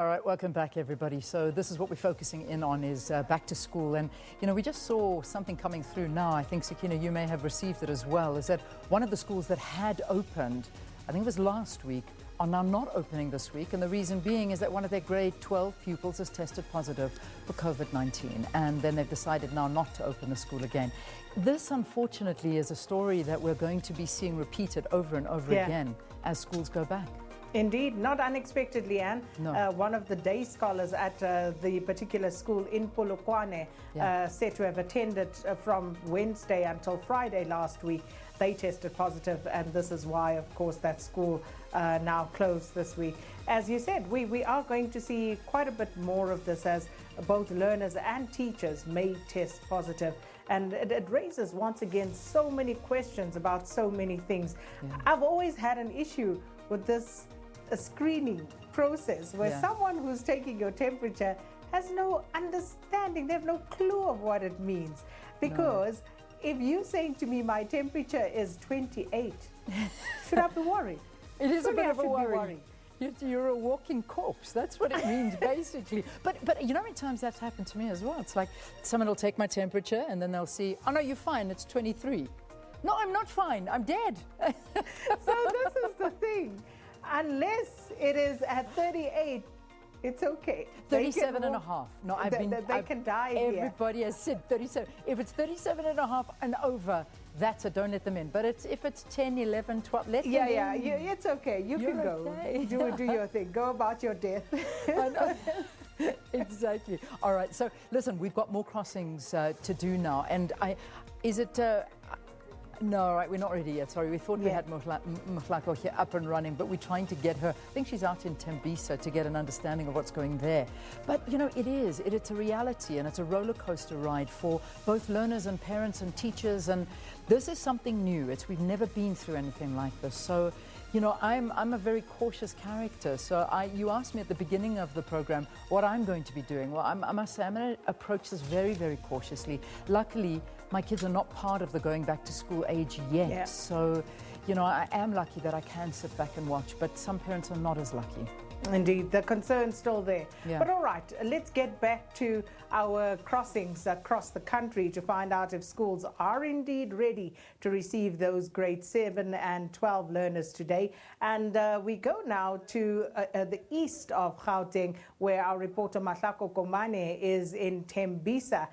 All right, welcome back, everybody. So this is what we're focusing in on is back to school. And, we just saw something coming through now. I think, Sakina, you may have received it as well, is that one of the schools that had opened, I think it was last week, are now not opening this week. And the reason being is that one of their grade 12 pupils has tested positive for COVID-19. And then they've decided now not to open the school again. This, unfortunately, is a story that we're going to be seeing repeated over and over again as schools go back. Indeed, not unexpectedly, Anne. No. One of the day scholars at the particular school in Komane said to have attended from Wednesday until Friday last week. They tested positive, and this is why, of course, that school now closed this week. As you said, we are going to see quite a bit more of this as both learners and teachers may test positive. And it raises, once again, so many questions about so many things. I've always had an issue with this screening process where someone who's taking your temperature has no understanding, they have no clue of what it means. Because if you're saying to me my temperature is 28, should I be worried? It is a bit of a worry. You're a walking corpse. That's what it means, basically. But you know how many times that's happened to me as well? It's like someone will take my temperature and then they'll see, oh no, you're fine, it's 23. No, I'm not fine, I'm dead. So this is the thing. Unless it is at 38, it's okay. 37 and a half. No, they can die. Everybody has said 37. If it's 37 and a half and over, that's a don't let them in. But if it's 10, 11, 12, let them in. Yeah, it's okay. You can go. Okay. Do your thing. Go about your death. I know. Exactly. All right. So listen, we've got more crossings to do now. And no, right, we're not ready yet. Sorry, we thought we had Mahlako here up and running, but we're trying to get her. I think she's out in Tembisa to get an understanding of what's going there. But, it's a reality, and it's a roller coaster ride for both learners and parents and teachers. And this is something new. We've never been through anything like this. So, I'm a very cautious character. So you asked me at the beginning of the program what I'm going to be doing. Well, I must say I'm going to approach this very, very cautiously. Luckily, my kids are not part of the going back to school age yet. Yeah. So, I am lucky that I can sit back and watch, but some parents are not as lucky. Indeed, the concern's still there. Yeah. But all right, let's get back to our crossings across the country to find out if schools are indeed ready to receive those grade 7 and 12 learners today. And we go now to the east of Gauteng, where our reporter Mahlako Komane is in Tembisa.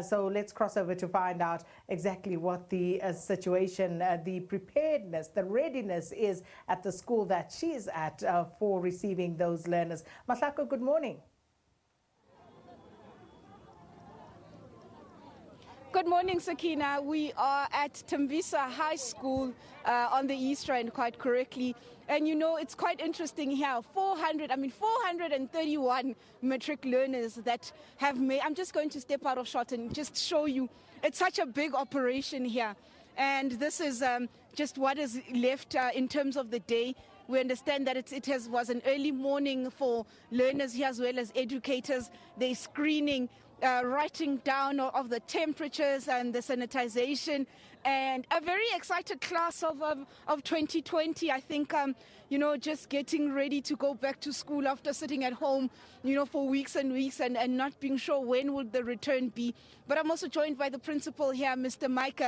So let's cross over to find out exactly what the situation, the preparedness, the readiness is at the school that she is at for receiving those learners. Mahlako, good morning. Good morning, Sakina. We are at Tembisa High School on the East Rand, quite correctly. And it's quite interesting here. 431 matric learners that have made. I'm just going to step out of shot and just show you. It's such a big operation here. And this is just what is left in terms of the day. We understand that it was an early morning for learners here as well as educators. They're screening, writing down of the temperatures and the sanitization, and a very excited class of 2020. I think, just getting ready to go back to school after sitting at home, for weeks and weeks and not being sure when will the return be. But I'm also joined by the principal here, Mr. Mike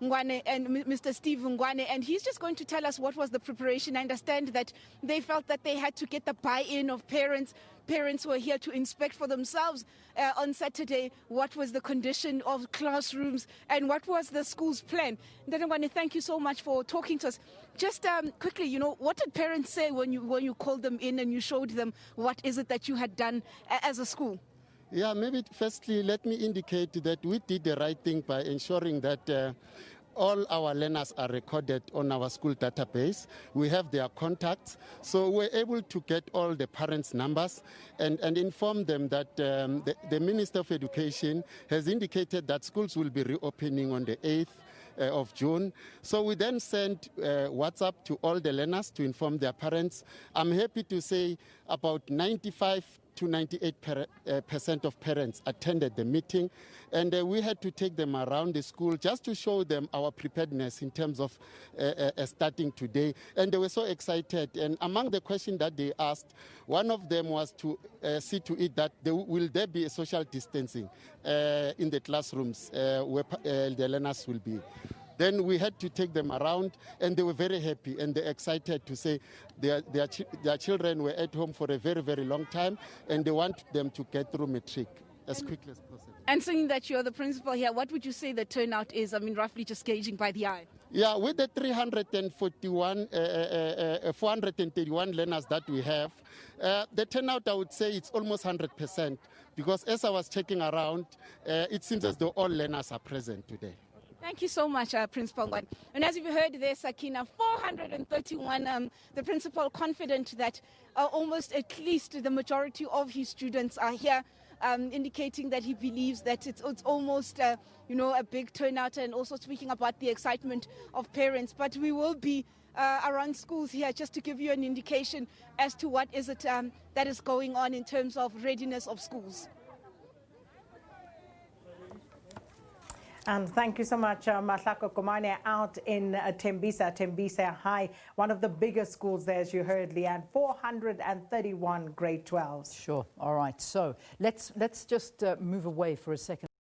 Ngwane and Mr. Steve Ngwane, and he's just going to tell us what was the preparation. I understand that they felt that they had to get the buy-in of parents. Parents were here to inspect for themselves on Saturday what was the condition of classrooms and what was the school's plan. Ngwane, thank you so much for talking to us. Just quickly, what did parents say when you called them in and you showed them what is it that you had done as a school? Yeah, maybe firstly, let me indicate that we did the right thing by ensuring that all our learners are recorded on our school database. We have their contacts. So we're able to get all the parents' numbers and inform them that the Minister of Education has indicated that schools will be reopening on the 8th of June. So we then sent WhatsApp to all the learners to inform their parents. I'm happy to say about 95% to 98% of parents attended the meeting, and we had to take them around the school just to show them our preparedness in terms of starting today. And they were so excited. And among the questions that they asked, one of them was to see to it that will there be a social distancing in the classrooms where the learners will be. Then we had to take them around, and they were very happy and they're excited to say their children were at home for a very, very long time, and they want them to get through matric as quickly as possible. And seeing that you're the principal here, what would you say the turnout is? I mean, roughly just gauging by the eye. Yeah, with the 431 learners that we have, the turnout, I would say it's almost 100%, because as I was checking around, it seems as though all learners are present today. Thank you so much, Principal Ngwane. And as you've heard there, Sakina, 431, the principal confident that almost at least the majority of his students are here, indicating that he believes that it's almost, a big turnout, and also speaking about the excitement of parents. But we will be around schools here just to give you an indication as to what is it that is going on in terms of readiness of schools. And thank you so much, Mahlako. Komane out in Tembisa High, one of the biggest schools there, as you heard, Leanne, 431 grade 12s. Sure. All right. So let's just move away for a second.